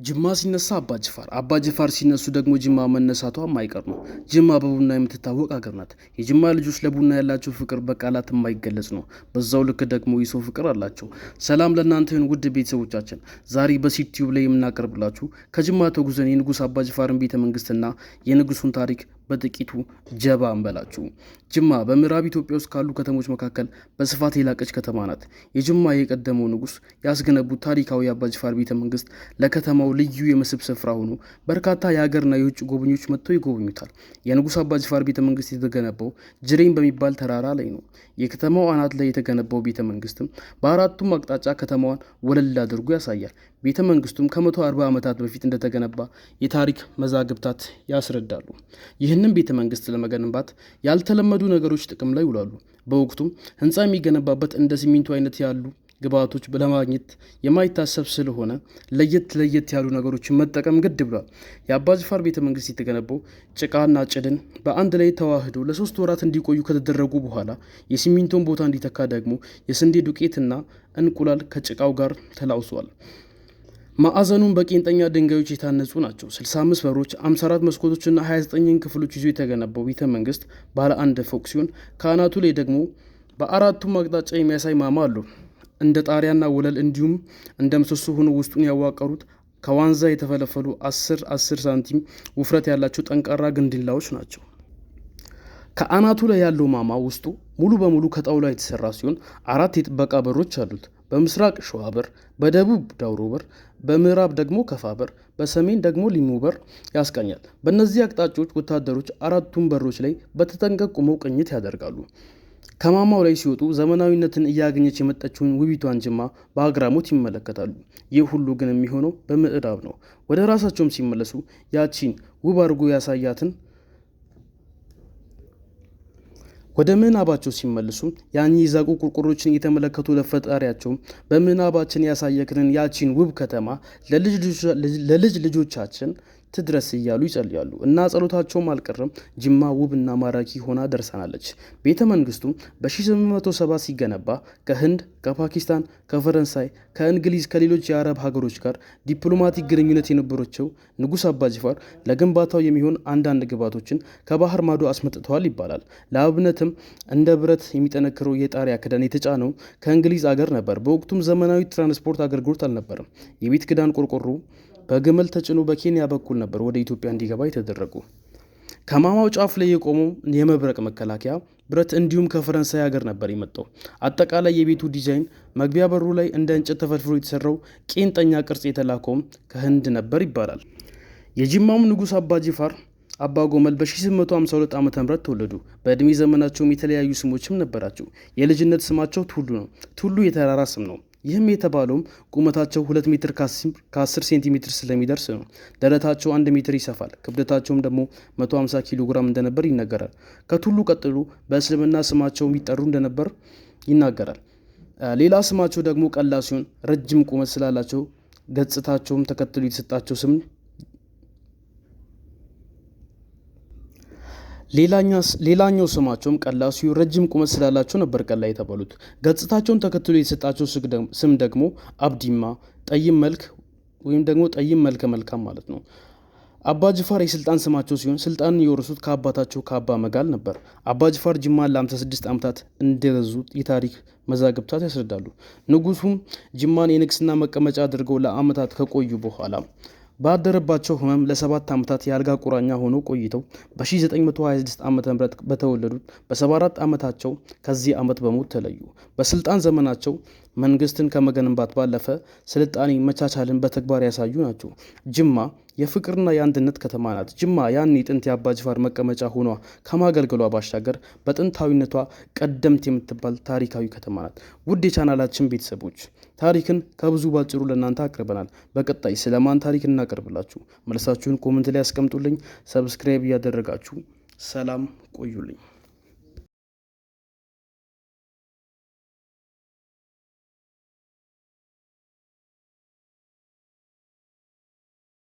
ጅማ ሲነሳ አባ ጅፋር ሲነሱ ደግሞ ጅማ መነሳቷ የማይቀር ነው። ጅማ በቡና የምትታወቅ ሀገር ናት። የጅማ ልጆች ለቡና ያላቸው ፍቅር በቃላት የማይገለጽ ነው። በዛው ልክ ደግሞ የሰው ፍቅር አላቸው። ሰላም ለእናንተ ይሁን ውድ ቤተሰቦቻችን። ዛሬ በሲቲ ቲዩብ ላይ የምናቀርብላችሁ ከጅማ ተጉዘን የንጉስ አባ ጅፋርን ቤተ መንግስትና የንጉሱን ታሪክ በጥቂቱ ጀባ እንበላችሁ። ጅማ በምዕራብ ኢትዮጵያ ውስጥ ካሉ ከተሞች መካከል በስፋት የላቀች ከተማ ናት። የጅማ የቀደመው ንጉስ ያስገነቡት ታሪካዊ የአባ ጅፋር ቤተ መንግስት ለከተማው ልዩ የመስህብ ስፍራ ሆኖ በርካታ የሀገርና የውጭ ጎብኚዎች መጥተው ይጎበኙታል። የንጉስ አባ ጅፋር ቤተ መንግስት የተገነባው ጅሬን በሚባል ተራራ ላይ ነው። የከተማው አናት ላይ የተገነባው ቤተ መንግስትም በአራቱም አቅጣጫ ከተማዋን ወለል አድርጎ ያሳያል። ቤተ መንግስቱም ከ140 ዓመታት በፊት እንደተገነባ የታሪክ መዛግብታት ያስረዳሉ። ይህንን ቤተ መንግስት ለመገንባት ያልተለመዱ ነገሮች ጥቅም ላይ ይውላሉ። በወቅቱም ህንፃ የሚገነባበት እንደ ሲሚንቶ አይነት ያሉ ግብዓቶች ለማግኘት የማይታሰብ ስለሆነ ለየት ያሉ ነገሮችን መጠቀም ግድ ብሏል። የአባ ጅፋር ቤተ መንግስት የተገነባው ጭቃና ጭድን በአንድ ላይ ተዋህዶ ለ3 ወራት እንዲቆዩ ከተደረጉ በኋላ የሲሚንቶን ቦታ እንዲተካ ደግሞ የስንዴ ዱቄትና እንቁላል ከጭቃው ጋር ተላውሷል። ማዕዘኑን በቄንጠኛ ድንጋዮች የታነጹ ናቸው። 65 በሮች፣ 54 መስኮቶችና 29 ክፍሎች ይዞ የተገነባው ቤተ መንግስት ባለ አንድ ፎቅ ሲሆን ከአናቱ ላይ ደግሞ በአራቱም አቅጣጫ የሚያሳይ ማማ አለው። እንደ ጣሪያና ወለል እንዲሁም እንደ ምሰሶ ሆኖ ውስጡን ያዋቀሩት ከዋንዛ የተፈለፈሉ 10 ሳንቲም ውፍረት ያላቸው ጠንካራ ግንድላዎች ናቸው። ከአናቱ ላይ ያለው ማማ ውስጡ ሙሉ በሙሉ ከጣውላ የተሰራ ሲሆን 4 የጥበቃ በሮች አሉት። በምስራቅ ሸዋ በር፣ በደቡብ ዳውሮ በር፣ በምዕራብ ደግሞ ከፋ በር፣ በሰሜን ደግሞ ሊሙ በር ያስቃኛል። በእነዚህ አቅጣጫዎች ወታደሮች አራቱም በሮች ላይ በተጠንቀቅ ቆመው ቅኝት ያደርጋሉ። ከማማው ላይ ሲወጡ ዘመናዊነትን እያገኘች የመጣችውን ውቢቷን ጅማ በአግራሞት ይመለከታሉ። ይህ ሁሉ ግን የሚሆነው በምዕራብ ነው። ወደ ራሳቸውም ሲመለሱ ያቺን ውብ አድርጎ ያሳያትን ወደ ምናባቸው ሲመልሱ ያን ይዛቁ ቁርቁሮችን እየተመለከቱ ለፈጣሪያቸው በምናባችን ያሳየክንን ያቺን ውብ ከተማ ለልጅ ልጆቻችን ትድረስ እያሉ ይጸልያሉ እና ጸሎታቸውም አልቀረም። ጅማ ውብና ማራኪ ሆና ደርሰናለች። ቤተ መንግስቱም በ1870 ሲገነባ ከህንድ፣ ከፓኪስታን፣ ከፈረንሳይ፣ ከእንግሊዝ፣ ከሌሎች የአረብ ሀገሮች ጋር ዲፕሎማቲክ ግንኙነት የነበራቸው ንጉስ አባ ጅፋር ለግንባታው የሚሆን አንዳንድ ግብዓቶችን ከባህር ማዶ አስመጥተዋል ይባላል። ለአብነትም እንደ ብረት የሚጠነክረው የጣሪያ ክዳን የተጫነው ከእንግሊዝ አገር ነበር። በወቅቱም ዘመናዊ ትራንስፖርት አገልግሎት አልነበረም። የቤት ክዳን ቆርቆሮ በግመል ተጭኖ በኬንያ በኩል ነበር ወደ ኢትዮጵያ እንዲገባ የተደረጉ። ከማማው ጫፍ ላይ የቆመው የመብረቅ መከላከያ ብረት እንዲሁም ከፈረንሳይ ሀገር ነበር የመጣው። አጠቃላይ የቤቱ ዲዛይን መግቢያ በሩ ላይ እንደ እንጨት ተፈልፍሎ የተሰራው ቄንጠኛ ቅርጽ የተላከውም ከህንድ ነበር ይባላል። የጅማውም ንጉስ አባ ጅፋር አባ ጎመል በ1852 ዓ.ም ተወለዱ። በዕድሜ ዘመናቸውም የተለያዩ ስሞችም ነበራቸው። የልጅነት ስማቸው ቱሉ ነው። ቱሉ የተራራ ስም ነው። ይህም የተባለውም ቁመታቸው 2 ሜትር ከ10 ሴንቲሜትር ስለሚደርስ ነው። ደረታቸው 1 ሜትር ይሰፋል። ክብደታቸውም ደግሞ 150 ኪሎ ግራም እንደነበር ይነገራል። ከቱሉ ቀጥሎ በእስልምና ስማቸው የሚጠሩ እንደነበር ይናገራል። ሌላ ስማቸው ደግሞ ቀላ ሲሆን ረጅም ቁመት ስላላቸው ገጽታቸውም ተከትሎ የተሰጣቸው ስም ሌላኛው ስማቸውም ቀላ ሲሆን ረጅም ቁመት ስላላቸው ነበር ቀላ የተባሉት። ገጽታቸውን ተከትሎ የተሰጣቸው ስም ደግሞ አብዲማ ጠይም መልክ ወይም ደግሞ ጠይም መልከ መልካም ማለት ነው። አባ ጅፋር የስልጣን ስማቸው ሲሆን ስልጣንን የወረሱት ከአባታቸው ከአባ መጋል ነበር። አባ ጅፋር ጅማን ለ56 ዓመታት እንደገዙ የታሪክ መዛግብታት ያስረዳሉ። ንጉሱም ጅማን የንግስና መቀመጫ አድርገው ለዓመታት ከቆዩ በኋላ ባደረባቸው ህመም ለ7 ዓመታት የአልጋ ቁራኛ ሆነው ቆይተው በ1926 ዓ.ም በተወለዱት በ74 ዓመታቸው ከዚህ ዓመት በሞት ተለዩ። በስልጣን ዘመናቸው መንግስትን ከመገንባት ባለፈ ስልጣኔ መቻቻልን በተግባር ያሳዩ ናቸው። ጅማ የፍቅርና የአንድነት ከተማ ናት። ጅማ ያን የጥንት የአባ ጅፋር መቀመጫ ሆኗ ከማገልገሏ ባሻገር በጥንታዊነቷ ቀደምት የምትባል ታሪካዊ ከተማ ናት። ውድ የቻናላችን ቤተሰቦች ታሪክን ከብዙ ባጭሩ ለእናንተ አቅርበናል። በቀጣይ ስለማን ታሪክ እናቀርብላችሁ? መልሳችሁን ኮሜንት ላይ ያስቀምጡልኝ። ሰብስክራይብ እያደረጋችሁ ሰላም ቆዩልኝ።